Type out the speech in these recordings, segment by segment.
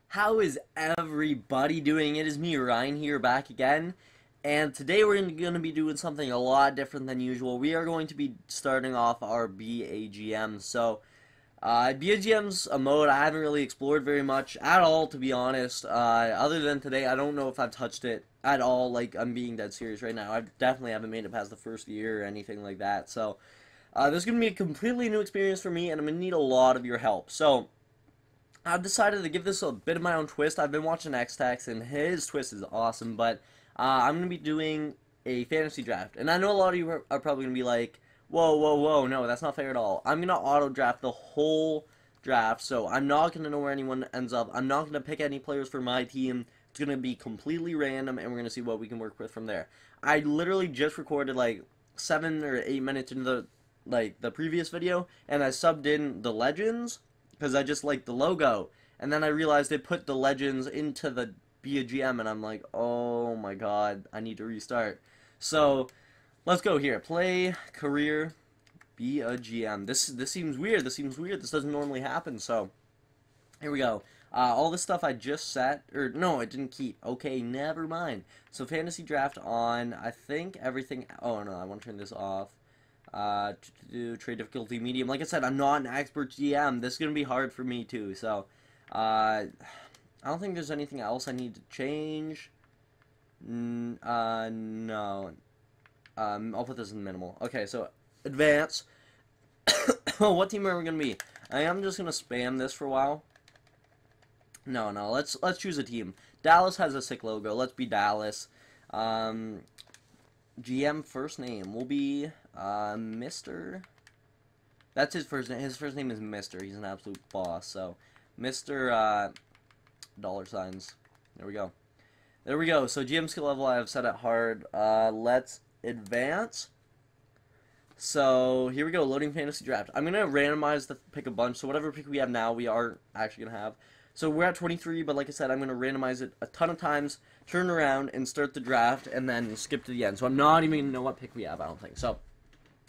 How is everybody doing? It is me, Ryan, here back again. And today we're going to be doing something a lot different than usual. We are going to be starting off our BAGM. BAGM's a mode I haven't really explored very much at all, to be honest. Other than today, I don't know if I've touched it at all. Like, I'm being dead serious right now. I definitely haven't made it past the first year or anything like that. This is going to be a completely new experience for me, and I'm going to need a lot of your help. I've decided to give this a bit of my own twist. I've been watching X-Tax, and his twist is awesome, but I'm going to be doing a fantasy draft. And I know a lot of you are probably going to be like, whoa, whoa, whoa, no, that's not fair at all. I'm going to auto-draft the whole draft, so I'm not going to know where anyone ends up. I'm not going to pick any players for my team. It's going to be completely random, and we're going to see what we can work with from there. I literally just recorded, like, 7 or 8 minutes into the previous video, and I subbed in the legends, because I just liked the logo, and then I realized they put the legends into the BAGM, and I'm like, oh my god, I need to restart. So, let's go here. Play, career, BAGM. This seems weird, this doesn't normally happen, so, here we go. All this stuff I just set, or no, it didn't keep. Okay, never mind. So, fantasy draft on, I think everything, oh no, I want to turn this off. To do trade difficulty medium. Like I said, I'm not an expert GM. This is going to be hard for me too. So, I don't think there's anything else I need to change. No. I'll put this in minimal. Okay, so, advance. What team are we going to be? I am just going to spam this for a while. No, let's choose a team. Dallas has a sick logo. Let's be Dallas. GM first name will be Mr. That's his first name. His first name is Mr. He's an absolute boss. So, Mr. Dollar signs. There we go. There we go. So, GM skill level I have set at hard. Let's advance. So, here we go. Loading fantasy draft. I'm going to randomize the pick a bunch. So, whatever pick we have now, we are actually going to have. So, we're at 23, but like I said, I'm going to randomize it a ton of times, turn around, and start the draft, and then skip to the end. So, I'm not even going to know what pick we have, I don't think. So,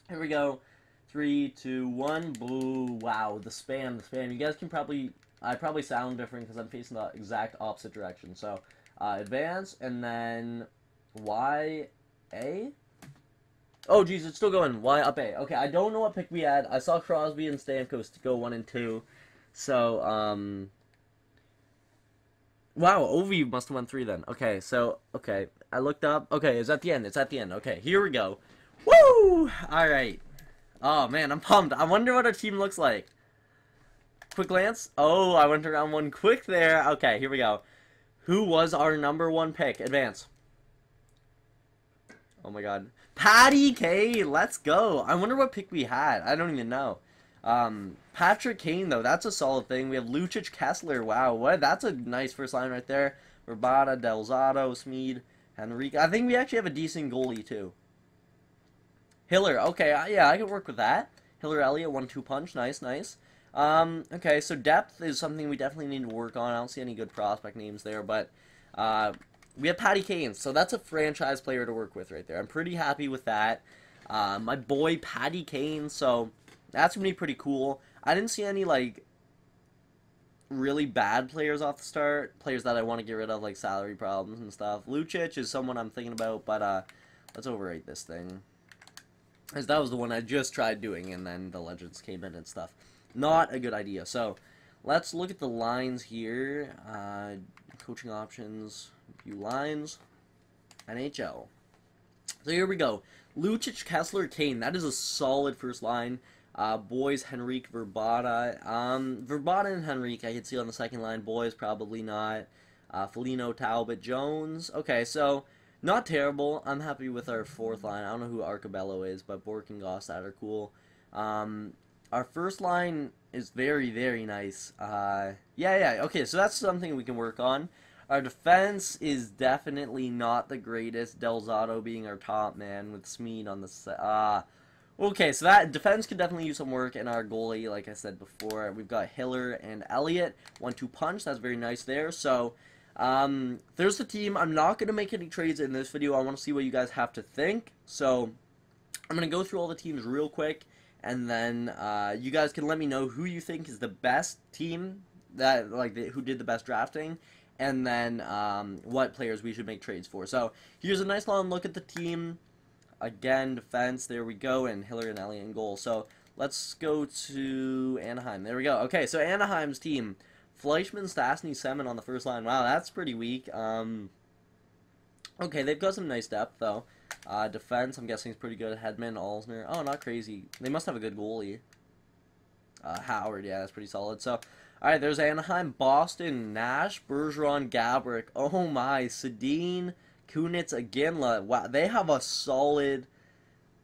here we go. 3, 2, 1. Boo. Wow, the spam. You guys can probably, I probably sound different because I'm facing the exact opposite direction. So, advance, and then Y, A. Oh, geez, it's still going. Y, up, A. Okay, I don't know what pick we had. I saw Crosby and Stamkos to go 1 and 2. So, wow, Ovi must have won 3 then. Okay, so, okay, I looked up. Okay, it's at the end. Okay, here we go. Woo! Alright. Oh, man, I'm pumped. I wonder what our team looks like. Quick glance. Oh, I went around 1 quick there. Okay, here we go. Who was our #1 pick? Advance. Oh, my God. Patty Kane, let's go. I wonder what pick we had. I don't even know. Patrick Kane, though, that's a solid thing. We have Lucic, Kessler. Wow, that's a nice first line right there. Rabada, Delzato, Smeed, Henrique. I think we actually have a decent goalie, too. Hiller, okay, yeah, I can work with that. Hiller Elliott, 1-2 punch, nice. Okay, so depth is something we definitely need to work on. I don't see any good prospect names there, but, we have Patty Kane, so that's a franchise player to work with right there. I'm pretty happy with that. My boy, Patty Kane, so that's going to be pretty cool. I didn't see any, like, really bad players off the start. Players that I want to get rid of, like, salary problems and stuff. Lucic is someone I'm thinking about, but, let's overrate this thing. Because that was the one I just tried doing, and then the legends came in and stuff. Not a good idea. So, let's look at the lines here. Coaching options, view lines, NHL. So here we go. Lucic, Kessler, Kane. That is a solid first line. Boys, Henrique, Verbata. Verbata and Henrique I could see on the second line. Boys, probably not. Foligno, Talbot, Jones. Okay, so not terrible. I'm happy with our fourth line. I don't know who Arcabello is, but Bork and Gossad are cool. Our first line is very, very nice. Yeah. Okay, so that's something we can work on. Our defense is definitely not the greatest. Delzato being our top man with Smeed on the okay, so that defense could definitely use some work, and our goalie, like I said before, we've got Hiller and Elliott. 1-2 punch, that's very nice there. So, there's the team. I'm not going to make any trades in this video. I want to see what you guys have to think. So, I'm going to go through all the teams real quick, and then you guys can let me know who you think is the best team that like who did the best drafting, and then what players we should make trades for. So here's a nice long look at the team. Again, defense, there we go, and Hiller and Elliott in goal. So let's go to Anaheim. There we go. Okay, so Anaheim's team. Fleischman, Stastny, Semin on the first line. Wow, that's pretty weak. Okay, they've got some nice depth, though. Defense, I'm guessing is pretty good. Hedman, Alsner. Oh, not crazy. They must have a good goalie. Howard, yeah, that's pretty solid. So, alright, there's Anaheim, Boston, Nash, Bergeron, Gabrick. Oh my, Sedin, Kunitz, Iginla. Wow, they have a solid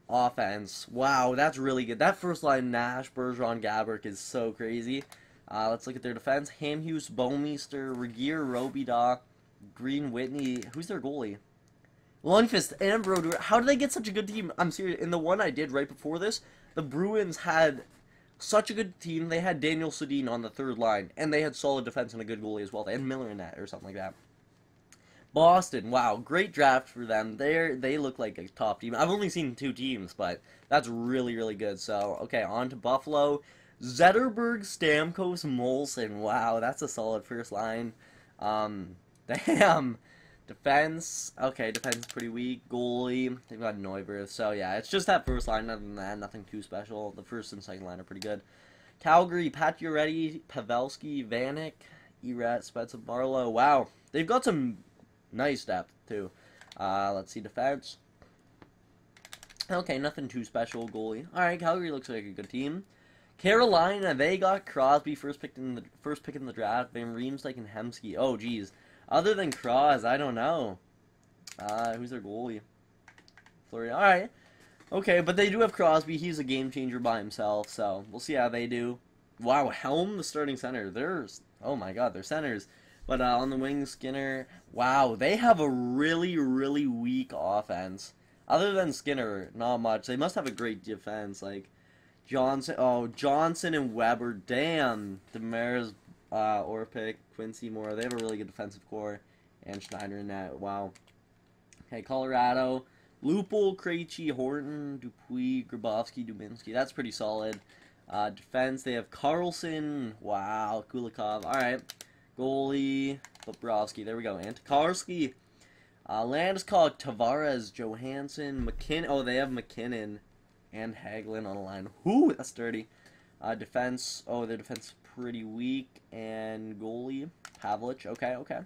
offense. Wow, that's really good. That first line, Nash, Bergeron, Gabrick, is so crazy. Let's look at their defense. Hamhuis, Bouwmeester, Regier, Robida, Green, Whitney. Who's their goalie? Lundqvist and Brodeur. How did they get such a good team? I'm serious. In the one I did right before this, the Bruins had such a good team. They had Daniel Sedin on the third line, and they had solid defense and a good goalie as well. They had Miller in that or something like that. Boston, wow, great draft for them. They look like a top team. I've only seen 2 teams, but that's really, really good. So, okay, on to Buffalo. Zetterberg, Stamkos, Molson. Wow, that's a solid first line. Damn. Defense. Okay, defense is pretty weak. Goalie. They've got Neuberth. So, yeah, it's just that first line. Other than that, nothing too special. The first and second line are pretty good. Calgary, Pacioretty, Pavelski, Vanek, Eret, Spencer Barlow. Wow. They've got some nice depth, too. Let's see, defense. Okay, nothing too special. Goalie. Alright, Calgary looks like a good team. Carolina, they got Crosby first pick in the draft. Van Riemsdyk and Hemsky. Oh, geez. Other than Crosby, I don't know. Who's their goalie? Florida. All right. Okay, but they do have Crosby. He's a game changer by himself. So we'll see how they do. Wow, Helm, the starting center. Oh my God, they're centers. But on the wing, Skinner. Wow, they have a really, really weak offense. Other than Skinner, not much. They must have a great defense. Like Johnson. Oh, Johnson and Weber. Damn. Demers, Orpik, Quincy Moore. They have a really good defensive core. And Schneider in that. Wow. Okay, Colorado. Lupul, Krejci, Horton, Dupuis, Grabowski, Dubinsky. That's pretty solid. Defense, they have Carlson. Wow. Kulikov. Alright. Goalie. Bobrovsky. There we go. And Tokarski. Landeskog, Tavares, Johansson, McKinnon. Oh, they have McKinnon and Hagelin on the line. Whoo, that's dirty. Defense. Oh, their defense is pretty weak. And goalie, Pavlich. Okay, okay.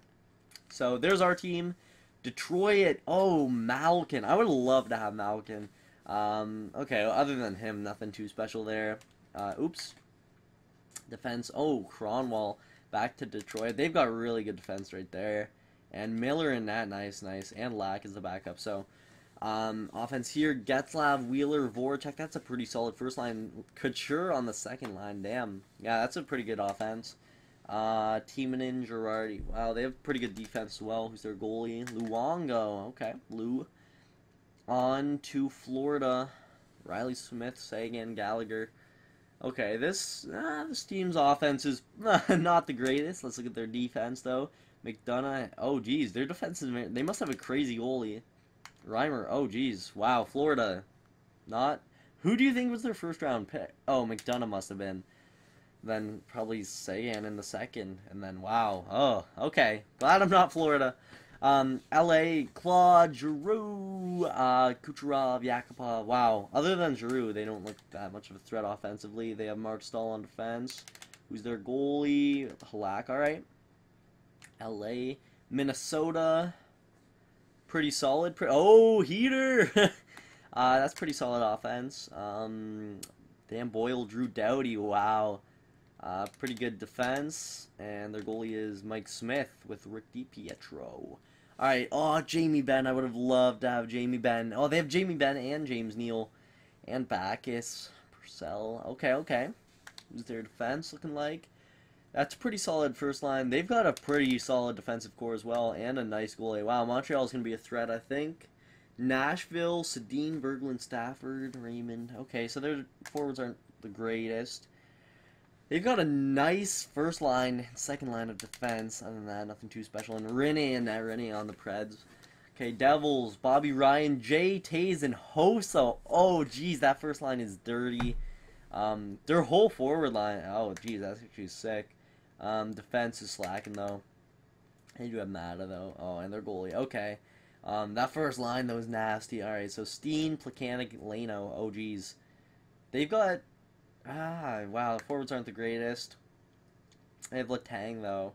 So there's our team. Detroit. Oh, Malkin. I would love to have Malkin. Okay, other than him, nothing too special there. Oops. Defense. Oh, Cronwall. Back to Detroit. They've got really good defense right there. And Miller in that. Nice, nice. And Lack is the backup. So, offense here. Getzlav, Wheeler, Voracek. That's a pretty solid first line. Couture on the second line. Damn. Yeah, that's a pretty good offense. Timonen, Girardi. Wow, they have pretty good defense as well. Who's their goalie? Luongo. Okay, Lou. On to Florida. Riley Smith, Sagan, Gallagher. Okay, this team's offense is not the greatest. Let's look at their defense, though. McDonough. Oh, geez. Their defense is... They must have a crazy goalie. Reimer. Oh, geez. Wow, Florida. Not... Who do you think was their first-round pick? Oh, McDonough must have been. Then probably Sagan in the second. And then, wow. Oh, okay. Glad I'm not Florida. L.A., Claude, Giroux, Kucherov, Yakupov. Wow. Other than Giroux, they don't look that much of a threat offensively. They have Mark Stahl on defense. Who's their goalie? Halak, all right. L.A., Minnesota. Pretty solid. Oh, Heater! That's pretty solid offense. Dan Boyle, Drew Doughty. Wow. Pretty good defense. And their goalie is Mike Smith with Rick DiPietro. Alright. Oh, Jamie Benn. I would have loved to have Jamie Benn. Oh, they have Jamie Benn and James Neal. And Backus. Purcell. Okay, okay. Who's their defense looking like? That's pretty solid first line. They've got a pretty solid defensive core as well. And a nice goalie. Wow, Montreal's going to be a threat, I think. Nashville, Sedin, Berglund, Stafford, Raymond. Okay, so their forwards aren't the greatest. They've got a nice first line, second line of defense. Other than that, nothing too special. And Rene on the Preds. Okay, Devils, Bobby Ryan, Jay Tays, and Hossa. Oh, geez, that first line is dirty. Their whole forward line. Oh, geez, that's actually sick. Defense is slacking, though. They do have Mata, though. Oh, and their goalie. Okay. That first line, though, is nasty. Alright, so Steen, Plekanec, Leno. Oh, geez. They've got... Ah, wow, the forwards aren't the greatest. They have Letang, though.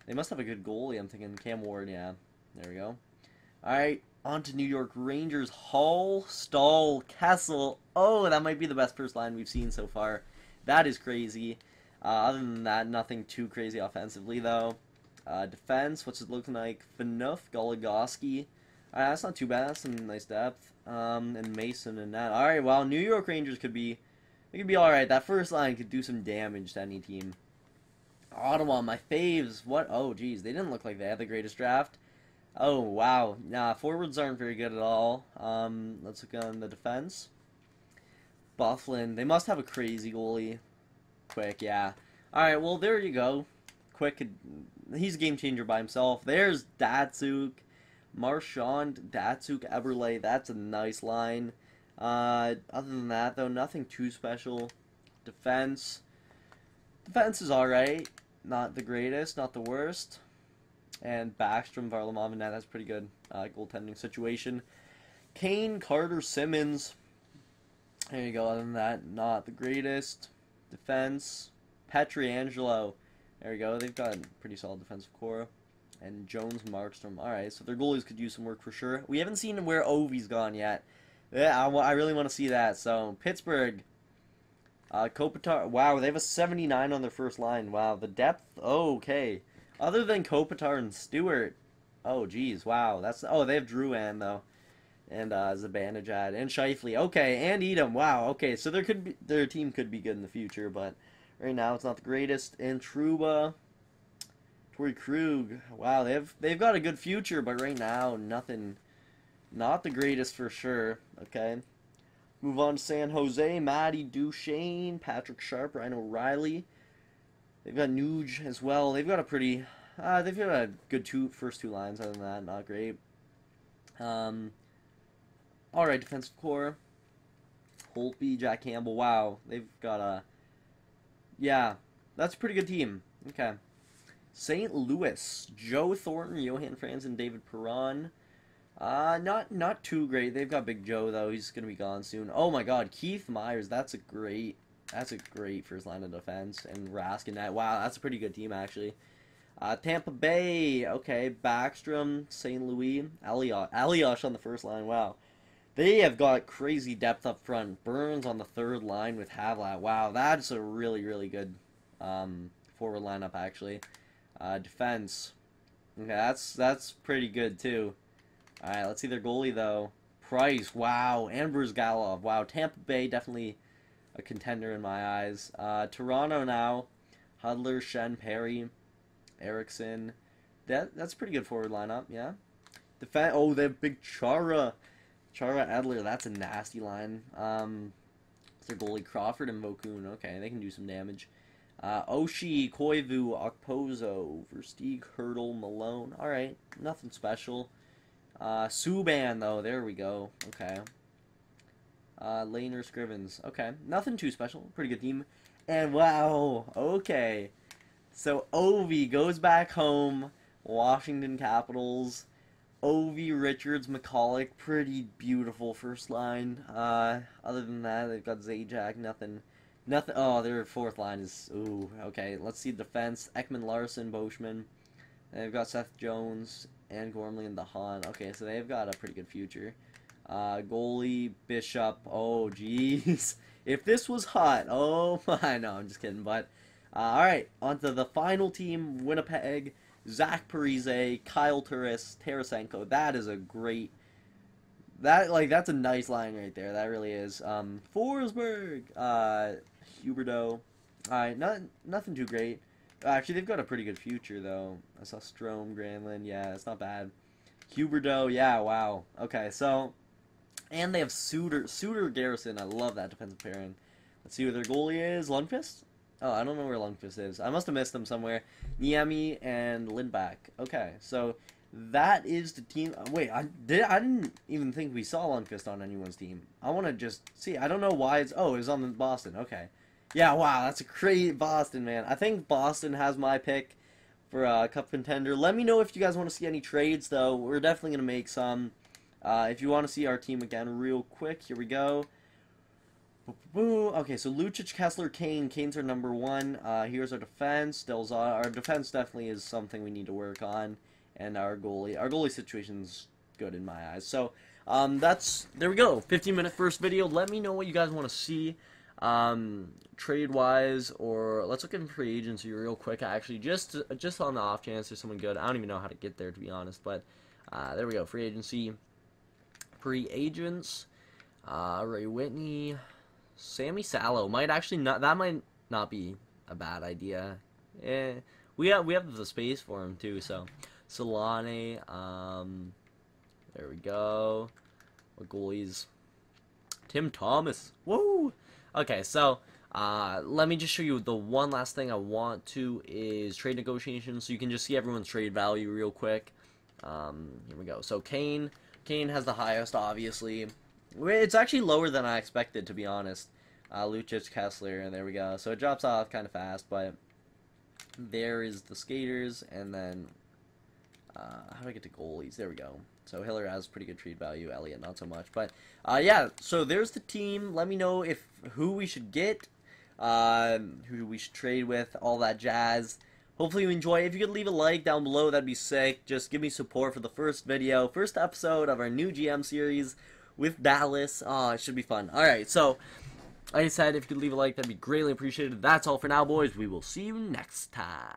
They must have a good goalie, I'm thinking. Cam Ward, yeah. There we go. Alright, on to New York Rangers. Hall, Stahl, Kessel. Oh, that might be the best first line we've seen so far. That is crazy. Other than that, nothing too crazy offensively, though. Defense, what's it looking like? Phaneuf, Goligoski. That's not too bad. That's some nice depth. And Mason and that. Alright, well, New York Rangers could be... They could be alright. That first line could do some damage to any team. Ottawa, my faves. What? Oh, geez. They didn't look like they had the greatest draft. Oh, wow. Nah, forwards aren't very good at all. Let's look on the defense. Bufflin. They must have a crazy goalie. Quick, yeah. Alright, well, there you go. Quick, he's a game changer by himself. There's Datsuk. Marchand, Datsuk, Eberle. That's a nice line. Other than that, though, nothing too special. Defense. Defense is alright. Not the greatest, not the worst. And Backstrom, Varlamov, and that's pretty good goaltending situation. Kane, Carter, Simmons. There you go. Other than that, not the greatest. Defense. Pietrangelo. There we go. They've got a pretty solid defensive core. And Jones, Markstrom. Alright, so their goalies could use some work for sure. We haven't seen where Ovi's gone yet. Yeah, I really want to see that. So, Pittsburgh. Kopitar. Wow, they have a 79 on their first line. Wow, the depth. Oh, okay. Other than Kopitar and Stewart. Oh, geez. Wow. That's. Oh, they have Drouin, though. And Zibanejad. And Scheifele. Okay, and Edom. Wow, okay. So their team could be good in the future, but right now it's not the greatest. And Trouba. Torrey Krug. Wow, they've got a good future, but right now, nothing. Not the greatest for sure. Okay. Move on to San Jose. Matty Duchesne, Patrick Sharp, Ryan O'Reilly. They've got Nuge as well. They've got a pretty... they've got a good first two lines. Other than that, not great. Alright, defensive core. Holtby, Jack Campbell. Wow. They've got a... Yeah, that's a pretty good team. Okay. St. Louis. Joe Thornton, Johan Franzen, David Perron. Not too great. They've got Big Joe, though. He's going to be gone soon. Oh, my God. Keith Myers. That's a great first line of defense. And Raskin. Wow, that's a pretty good team, actually. Tampa Bay. Okay, Backstrom, St. Louis. Aliosh on the first line. Wow. They have got crazy depth up front. Burns on the third line with Havlat. Wow, that's a really, really good forward lineup, actually. Defense. Okay, that's pretty good, too. Alright, let's see their goalie, though. Price, wow. And Bruce Galov. Wow, Tampa Bay, definitely a contender in my eyes. Toronto now. Hudler, Shen, Perry, Erickson. That's a pretty good forward lineup, yeah. Oh, they have Big Chara. Chara Adler, that's a nasty line. It's their goalie, Crawford and Vokun. Okay, they can do some damage. Oshie, Koivu, Okposo, Versteeg, Hurdle, Malone. Alright, nothing special. Subban, though. There we go. Okay. Laner, Scrivens. Okay. Nothing too special. Pretty good team. And wow. Okay. So Ovi goes back home. Washington Capitals. Ovi, Richards, McCulloch. Pretty beautiful first line. Other than that, they've got Zajac. Nothing. Oh, their fourth line is... Ooh. Okay. Let's see defense. Ekman Larson, Boschman. They've got Seth Jones and Gormley and DeHaan. Okay, so they've got a pretty good future. Goalie, Bishop. Oh, jeez. If this was hot. Oh, my. No, I'm just kidding. But, alright. On to the final team, Winnipeg. Zach Parise, Kyle Turris, Tarasenko. That is a great... That's a nice line right there. That really is. Forsberg. Huberdeau. Alright, nothing too great. Actually, they've got a pretty good future, though. I saw Strome, Granlund. Yeah, it's not bad. Huberdeau. Yeah, wow. Okay, so... And they have Suter Garrison. I love that defensive pairing. Let's see who their goalie is. Lundqvist? Oh, I don't know where Lundqvist is. I must have missed him somewhere. Niemi and Lindback. Okay, so that is the team. Wait, I didn't even think we saw Lundqvist on anyone's team. I want to just see. I don't know why it's... Oh, it was on the Boston. Okay. Yeah, wow, that's a great Boston, man. I think Boston has my pick for a cup contender. Let me know if you guys want to see any trades, though. We're definitely going to make some. If you want to see our team again real quick, here we go. Okay, so Lucic, Kessler, Kane. Kane's our number one. Here's our defense. Our defense definitely is something we need to work on. And our goalie. Our goalie situation's good in my eyes. So, there we go. 15-minute first video. Let me know what you guys want to see. Trade-wise, or let's look at free agency real quick, actually, just on the off chance there's someone good. I don't even know how to get there, to be honest, but, there we go. Free agency. Free agents. Ray Whitney. Sammy Sallow might actually not. That might not be a bad idea. We have the space for him too. So Solane. There we go. What goalies? Tim Thomas. Whoa. Okay, so let me just show you the one last thing I want to is trade negotiations, so you can just see everyone's trade value real quick. Here we go. So Kane has the highest, obviously. It's actually lower than I expected, to be honest. Lucic, Kessler, and there we go. So it drops off kind of fast, but there is the skaters, and then how do I get to goalies? There we go. So Hiller has pretty good trade value. Elliott not so much, but yeah. So there's the team. Let me know who we should get, who we should trade with, all that jazz. Hopefully you enjoy. If you could leave a like down below, that'd be sick. Just give me support for the first episode of our new GM series with Dallas. Oh, it should be fun. Alright, so, like I said, if you could leave a like, that'd be greatly appreciated. That's all for now, boys. We will see you next time.